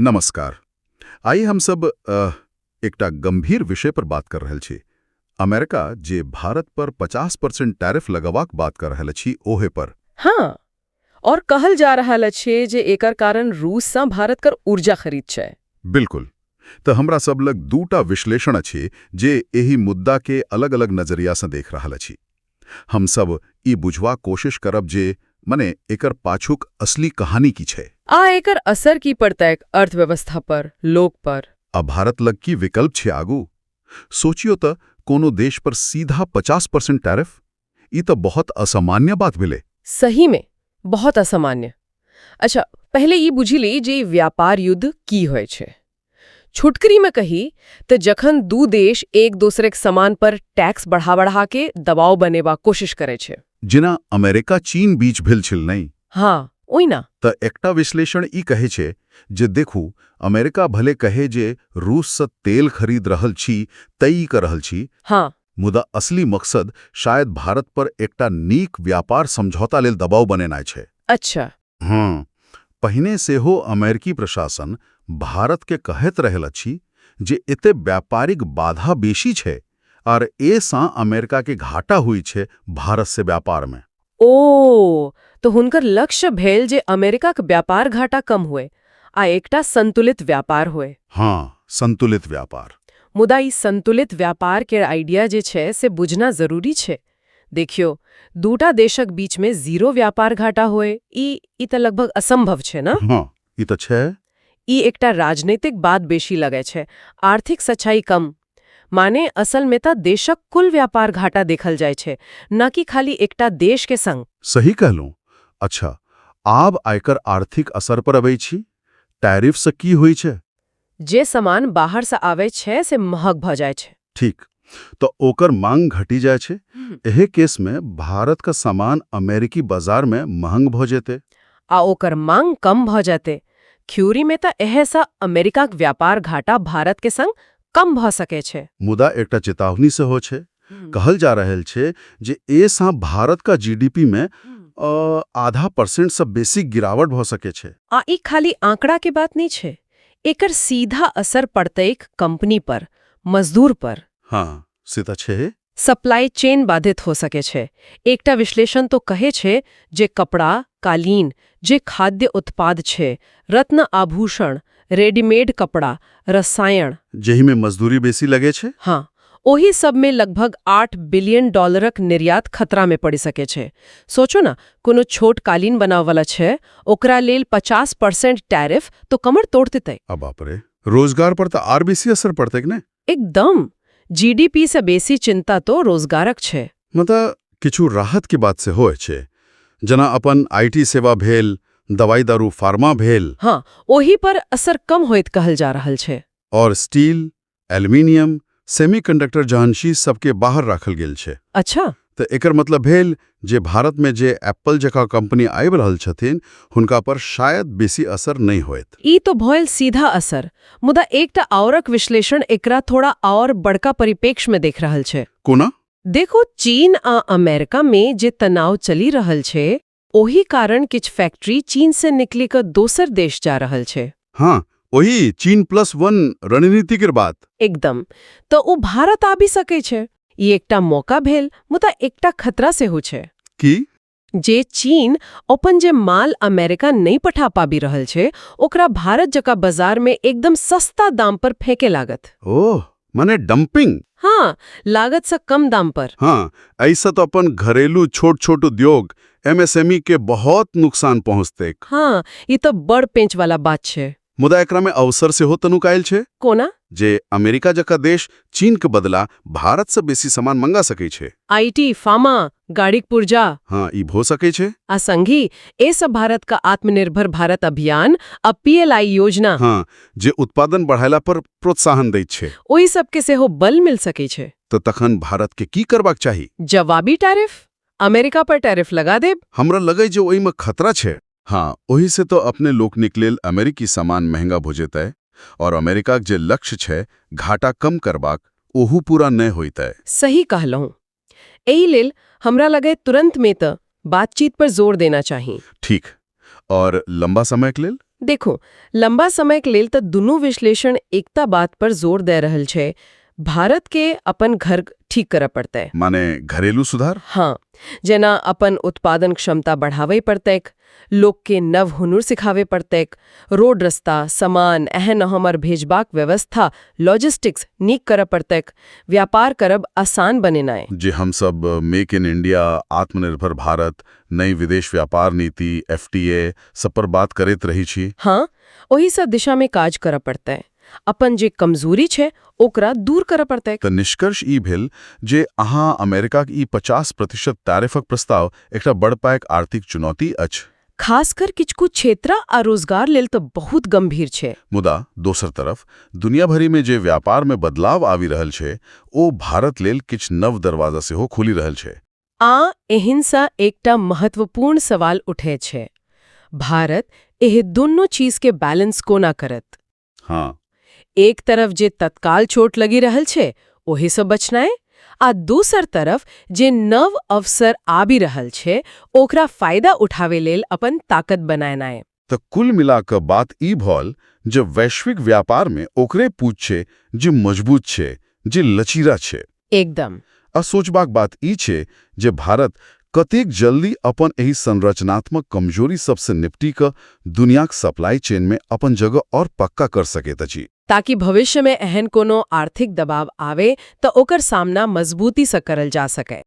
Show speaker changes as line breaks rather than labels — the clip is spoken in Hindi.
नमस्कार। आइए हम सब एकटा गंभीर विषय पर बात कर रहल छी। अमेरिका जे भारत पर 50% टैरिफ लगवाक बात कर रहल छी ओहे पर।
हाँ, और कहल जा रहल अछि जे एकर कारण रूस सँ भारत कर ऊर्जा खरीद छै।
बिल्कुल। तो हमरा सब लग दूटा विश्लेषण अछि जे एही मुद्दा के अलग-अलग नजरिया से देख रहल अछि। हम सब ई बुझवा कोशिश करब जे मने एकर पाछूक असली कहानी की छै।
आ एकर असर की पड़तैक अर्थव्यवस्था पर, लोक पर।
आ भारत लग की विकल्प छै आगू। सोचियो त कोनो देश पर सीधा 50% टैरिफ, ई तो बहुत असामान्य बात भेले।
सही में बहुत असामान्य। अच्छा, पहले ई बुझी ली जे ई व्यापार युद्ध की होय छै। छुटकरी में कही तो जखन दू देश एक दूसरे के सामान पर टैक्स बढ़ा के दबाव बनेबा कोशिश करे छै।
जेना अमेरिका चीन बीच भेल छल नहीं।
हाँ, ओहि ना।
त एकटा विश्लेषण ई कहे छै जे देखू अमेरिका भले कहे जे रूस से तेल खरीद रहल छी तय कर रहल छी।
हाँ,
मुदा असली मकसद शायद भारत पर एकटा नीक व्यापार समझौता लेल दबाव बनेनाइ छै।
अच्छा।
हाँ, पहिने सेहो अमेरिकी प्रशासन भारत के कहैत रहल अछि जे एते व्यापारिक बाधा बेसी छै और ए सा अमेरिका के घाटा हुई छै भारत से व्यापार में।
ओ, तो हुनकर लक्ष्य भेल जे अमेरिका के व्यापार घाटा कम हुए आ एकटा संतुलित व्यापार हुए।
हाँ, संतुलित व्यापार।
मुदा ई संतुलित व्यापार के आइडिया जे छै से बुझना जरूरी छै। देखियो, दूटा देशक बीच में जीरो व्यापार घाटा होए ई त लगभग असंभव छै ना।
हाँ, ई तो छै।
ई एकटा राजनीतिक बात बेसी लगे छै, आर्थिक सच्चाई कम। माने असल में त देशक कुल व्यापार घाटा देखल जाय छै, न कि खाली एकटा देश के संग।
सही कहलूं। अच्छा, आब आयकर आर्थिक असर पर अबै छी। टैरिफ से की होई छै?
जे सामान बाहर से आवे छै से महग भ जाय छै।
ठीक, तो ओकर मांग घटी जाय छै। एहे केस में भारत का सामान अमेरिकी बाजार में महंग भ जेते।
आ ओकर मांग कम भ जाते। थ्योरी में त एहे सा अमेरिका के व्यापार घाटा भारत के संग कम भ सके छै।
मुदा एकटा चेतावनी सेहो छै। कहल जा रहल छै जे ए सा भारत का जीडीपी में आधा % से बेसी गिरावट भ सके छै।
आ ई खाली आंकड़ा के बात नहीं छै। एकर सीधा असर पड़तैक कंपनी पर, मजदूर पर।
हाँ, से त छै।
सप्लाई चेन बाधित हो सके छै। एकटा विश्लेषण तो कहे छै जे कपड़ा, कालीन, जे खाद्य उत्पाद छै, रत्न आभूषण, रेडीमेड कपड़ा, रसायन,
जेही में मजदूरी बेसी लगे छै।
हाँ, ओही सब में लगभग $8 बिलियन निर्यात खतरा में पड़ सके छै। सोचो ना, कोनो छोट कालीन बनाव वाला छै, ओकरा लेल 50% टैरिफ तो कमर तोड़ देतै।
अब बाप रे, रोजगार पर तो आर बेसी असर पड़ते कि ने?
एकदम। जीडीपी से बेसी चिंता तो रोजगारक छै।
मतलब किछु राहत की बात से होय छै। जना अपन आईटी सेवा भेल, दवाई दारू फार्मा भेल।
हाँ, ओही पर असर कम होइत कहल जा रहल छै।
और स्टील, एल्यूमिनियम, सेमीकंडक्टर जहन चीज सबके बाहर राखल गेल छै।
अच्छा।
तो एकर मतलब भेल जे भारत में जे एप्पल जका कंपनी आबि रहल छथिन हुनका पर शायद बेसी असर नहीं होइत।
ई तो भइल सीधा असर। मुदा एकटा औरक विश्लेषण एकरा थोड़ा और बड़का परिप्रेक्ष्य में देख रहल छै।
कोना?
देखो, चीन आ अमेरिका में जे तनाव चली रहल छै, ओही कारण किछ फैक्ट्री चीन से निकली कर दोसर देश जा रहल छै।
हाँ, वही चीन+1 रणनीति के बात।
एकदम। तो उ भारत आ भी सके छै। ई एकटा मौका भेल, मुदा एकटा खतरा सेहो छै।
की?
जे चीन अपन जे माल अमेरिका नहीं पठा पाबी रहल छै, ओकरा भारत जका बाजार में एकदम सस्ता दाम पर फेंके लागत।
ओह, माने डंपिंग।
हाँ, लागत से कम दाम पर।
हाँ, ऐसा तो अपन घरेलू छोट-छोट उद्योग एमएसएमई के बहुत नुकसान पहुंचते।
हाँ, ये तो बड़ पेंच वाला बात छै।
मुदा एकरा में अवसर से हो तनुकायल छै।
कोना?
जे अमेरिका जका देश चीन के बदला भारत से बेसी सामान मंगा सकै छै।
आईटी, फार्मा, गाड़ीक पुर्जा।
हाँ, ई हो सकै छै।
आ संगी ए सब भारत का आत्मनिर्भर भारत अभियान आ पीएलआई योजना।
हाँ, जे उत्पादन बढ़ायला पर प्रोत्साहन दैत छै।
ओही सबके सेहो बल मिल सकै छै।
तो तखन भारत के की करबाक चाही?
जवाबी टैरिफ? अमेरिका पर टैरिफ लगा देब?
हमरा लगे जे ओई में खतरा छै। हाँ, ओही से तो अपने लोक निकलेल अमेरिकी सामान महंगा भ जेतै और अमेरिका के जे लक्ष्य छै घाटा कम करबाक ओहू पूरा नहीं होइतै।
सही कहलहुं। एही लेल हमरा लगे तुरंत में त बातचीत पर जोर देना चाहिए।
ठीक। और लंबा समय के लेल?
देखो लंबा समय के लेल त दुनू विश्लेषण एकता बात पर जोर दे रहल छै भारत के अपन घर ठीक करऽ पड़तै।
माने घरेलू सुधार?
हाँ, जेना अपन उत्पादन क्षमता बढ़ावे पड़तैक, लोग के नव हुनर सिखावे पड़तैक, रोड रस्ता, सामान एहन हमर भेजबाक व्यवस्था, लॉजिस्टिक्स नीक करऽ पड़तैक, व्यापार करब आसान बनेनाय।
जे हम सब मेक इन इंडिया, आत्मनिर्भर भारत, नई विदेश व्यापार नीति, FTA सब पर बात करैत रही छी।
हाँ, ओही सब दिशा में काज करऽ पड़तै। अपन जे कमजोरी छै ओकरा दूर करऽ पड़तै।
त निष्कर्ष ई भेल जे अहाँ अमेरिका के ई 50% टैरिफक प्रस्ताव एकटा बड़ पैघ आर्थिक चुनौती अछि।
खासकर किछु क्षेत्र आ रोजगार लेल तऽ बहुत गंभीर छै।
मुदा दोसर तरफ दुनिया भरि में जे व्यापार में बदलाव आबि रहल छै ओ भारत लेल किछु नव दरवाजा सेहो खुलि रहल छै।
आ एहिनसँ एकटा महत्वपूर्ण सवाल उठे छै, भारत एहि दुनू चीज के बैलेंस कोना करत?
हाँ,
एक तरफ जे तत्काल चोट लगी रहल छै ओही से बचनाय, आ दोसर तरफ जे नव अवसर आबि रहल छै ओकरा फायदा उठावे लेल अपन ताकत बनानाय।
त कुल मिला क बात ई भल जे वैश्विक व्यापार में ओकरे पूछ छै जे मजबूत छै, जे लचीला छै।
एकदम।
आ सोचबाक बात ई छै जे भारत कतेक जल्दी अपन एही संरचनात्मक कमजोरी सबसे निपटी क दुनियाक सप्लाई चेन में अपन जगह और पक्का कर सकैत अछि,
ताकि भविष्य में एहन कोनो आर्थिक दबाव आवे त ओकर सामना मजबूती से करल जा सके।